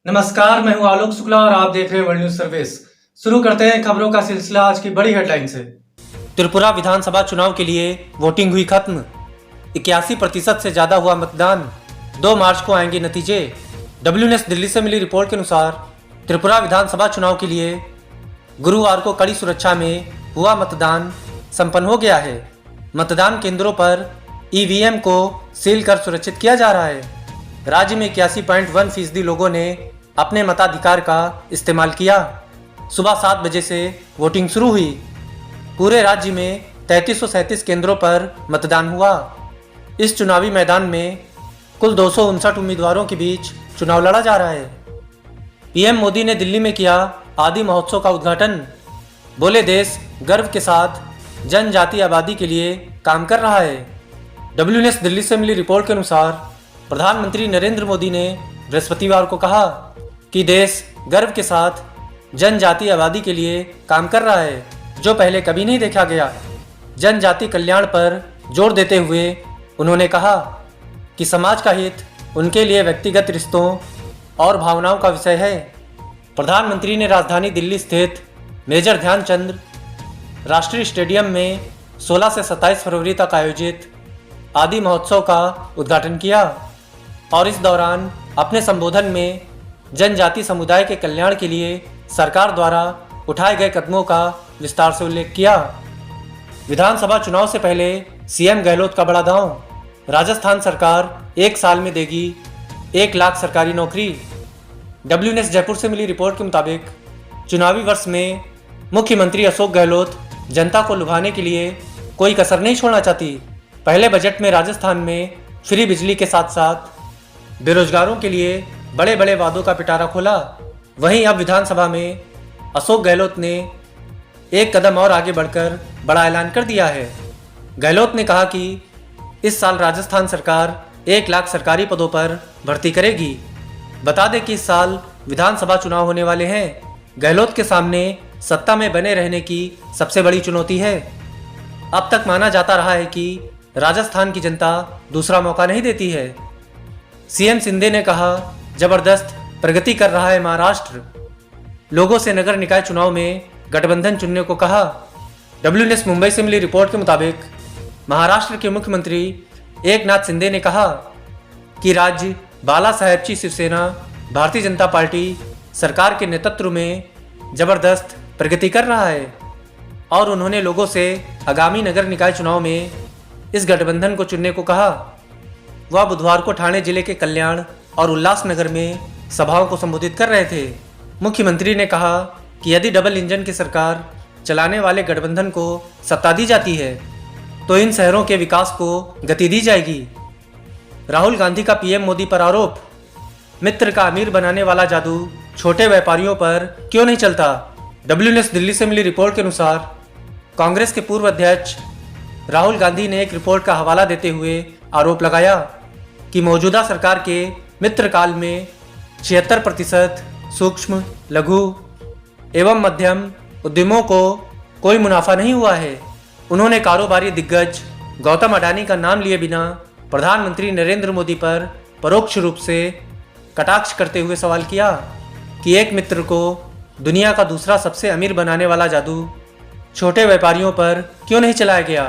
नमस्कार, मैं हूं आलोक शुक्ला और आप देख रहे हैं वर्ल्ड न्यूज सर्विस। शुरू करते हैं खबरों का सिलसिला आज की बड़ी हेडलाइन से। त्रिपुरा विधानसभा चुनाव के लिए वोटिंग हुई खत्म। 81% से ज्यादा हुआ मतदान। 2 मार्च को आएंगे नतीजे। WNS दिल्ली से मिली रिपोर्ट के अनुसार त्रिपुरा विधानसभा चुनाव के लिए गुरुवार को कड़ी सुरक्षा में हुआ मतदान संपन्न हो गया है। मतदान केंद्रों पर EVM को सील कर सुरक्षित किया जा रहा है। राज्य में 81.1% लोगों ने अपने मताधिकार का इस्तेमाल किया। सुबह 7 बजे से वोटिंग शुरू हुई। पूरे राज्य में 3337 केंद्रों पर मतदान हुआ। इस चुनावी मैदान में कुल 259 उम्मीदवारों के बीच चुनाव लड़ा जा रहा है। PM मोदी ने दिल्ली में किया आदि महोत्सव का उद्घाटन। बोले देश गर्व के साथ जनजातीय आबादी के लिए काम कर रहा है। WNS दिल्ली से मिली रिपोर्ट के अनुसार प्रधानमंत्री नरेंद्र मोदी ने बृहस्पतिवार को कहा कि देश गर्व के साथ जनजातीय आबादी के लिए काम कर रहा है, जो पहले कभी नहीं देखा गया। जनजाति कल्याण पर जोर देते हुए उन्होंने कहा कि समाज का हित उनके लिए व्यक्तिगत रिश्तों और भावनाओं का विषय है। प्रधानमंत्री ने राजधानी दिल्ली स्थित मेजर ध्यानचंद राष्ट्रीय स्टेडियम में 16 से 27 फरवरी तक आयोजित आदि महोत्सव का उद्घाटन किया और इस दौरान अपने संबोधन में जनजाति समुदाय के कल्याण के लिए सरकार द्वारा उठाए गए कदमों का विस्तार से उल्लेख किया। विधानसभा चुनाव से पहले CM गहलोत का बड़ा दांव। राजस्थान सरकार 1 साल में देगी 1 लाख सरकारी नौकरी। WNS जयपुर से मिली रिपोर्ट के मुताबिक चुनावी वर्ष में मुख्यमंत्री अशोक गहलोत जनता को लुभाने के लिए कोई कसर नहीं छोड़ना चाहती। पहले बजट में राजस्थान में फ्री बिजली के साथ साथ बेरोजगारों के लिए बड़े बड़े वादों का पिटारा खोला। वहीं अब विधानसभा में अशोक गहलोत ने एक कदम और आगे बढ़कर बड़ा ऐलान कर दिया है। गहलोत ने कहा कि इस साल राजस्थान सरकार 1 लाख सरकारी पदों पर भर्ती करेगी। बता दें कि इस साल विधानसभा चुनाव होने वाले हैं। गहलोत के सामने सत्ता में बने रहने की सबसे बड़ी चुनौती है। अब तक माना जाता रहा है कि राजस्थान की जनता दूसरा मौका नहीं देती है। CM शिंदे ने कहा, जबरदस्त प्रगति कर रहा है महाराष्ट्र। लोगों से नगर निकाय चुनाव में गठबंधन चुनने को कहा। WNS मुंबई से मिली रिपोर्ट के मुताबिक महाराष्ट्र के मुख्यमंत्री एकनाथ शिंदे ने कहा कि राज्य बाला साहेबची शिवसेना भारतीय जनता पार्टी सरकार के नेतृत्व में जबरदस्त प्रगति कर रहा है और उन्होंने लोगों से आगामी नगर निकाय चुनाव में इस गठबंधन को चुनने को कहा। वह बुधवार को ठाणे जिले के कल्याण और उल्लासनगर में सभाओं को संबोधित कर रहे थे। मुख्यमंत्री ने कहा कि यदि डबल इंजन की सरकार चलाने वाले गठबंधन को सत्ता दी जाती है तो इन शहरों के विकास को गति दी जाएगी। राहुल गांधी का PM मोदी पर आरोप। मित्र का अमीर बनाने वाला जादू छोटे व्यापारियों पर क्यों नहीं चलता। WNS दिल्ली से मिली रिपोर्ट के अनुसार कांग्रेस के पूर्व अध्यक्ष राहुल गांधी ने एक रिपोर्ट का हवाला देते हुए आरोप लगाया कि मौजूदा सरकार के मित्रकाल में 76% सूक्ष्म, लघु एवं मध्यम उद्यमों को कोई मुनाफा नहीं हुआ है। उन्होंने कारोबारी दिग्गज गौतम अडानी का नाम लिए बिना प्रधानमंत्री नरेंद्र मोदी पर परोक्ष रूप से कटाक्ष करते हुए सवाल किया कि एक मित्र को दुनिया का दूसरा सबसे अमीर बनाने वाला जादू छोटे व्यापारियों पर क्यों नहीं चलाया गया।